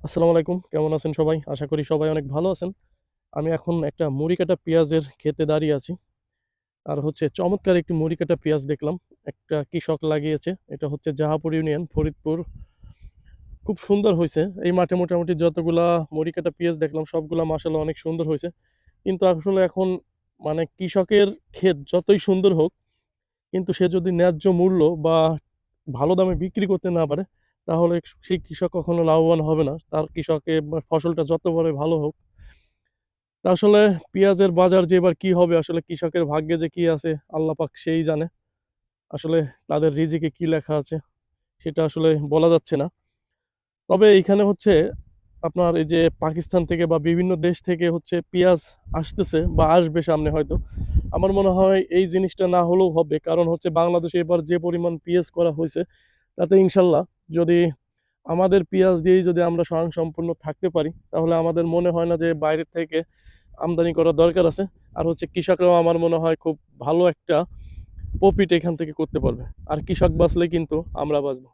আসসালামু আলাইকুম, কেমন আছেন সবাই? আশা করি সবাই অনেক ভালো আছেন। আমি এখন একটা মুড়ি কাটা পেঁয়াজের ক্ষেতে দাঁড়িয়ে আছি। আর হচ্ছে চমৎকার একটি মুড়ি কাটা পেঁয়াজ দেখলাম। একটা কৃষক লাগিয়েছে। এটা হচ্ছে জাহাপুর ইউনিয়ন, ফরিদপুর। খুব সুন্দর হইছে। এই মাঠে মোটামুটি যতগুলা মুড়ি কাটা পেঁয়াজ দেখলাম সবগুলা মাশাআল্লাহ অনেক সুন্দর হইছে। কিন্তু আসলে এখন মানে কৃষকের ক্ষেত যতই সুন্দর হোক, কিন্তু সে যদি ন্যায্য মূল্য বা ভালো দামে বিক্রি করতে না পারে, তাহলে সেই কৃষক কখনো লাভবান হবে না। তার কৃষকের বা ফসলটা যত বড় ভালো হোক। তা আসলে পেঁয়াজের বাজার যে এবার কি হবে, আসলে কৃষকের ভাগ্যে যে কি আছে আল্লাহ পাক সেই জানে। আসলে তাদের রিজিকে কি লেখা আছে সেটা আসলে বলা যাচ্ছে না। তবে এইখানে হচ্ছে আপনার এই যে পাকিস্তান থেকে বা বিভিন্ন দেশ থেকে হচ্ছে পেঁয়াজ আসতেছে বা আসবে সামনে হয়তো। আমার মনে হয় এই জিনিসটা না হলেও হবে, কারণ হচ্ছে বাংলাদেশে এবার যে পরিমাণ পেঁয়াজ করা হয়েছে তাতে ইনশাল্লাহ যদি আমাদের পেঁয়াজ দিয়েই যদি আমরা স্বয়ংসম্পূর্ণ থাকতে পারি, তাহলে আমাদের মনে হয় না যে বাইরের থেকে আমদানি করার দরকার আছে। আর হচ্ছে কৃষকরাও আমার মনে হয় খুব ভালো একটা প্রফিট এখান থেকে করতে পারবে। আর কৃষক বাঁচলে কিন্তু আমরা বাঁচবো।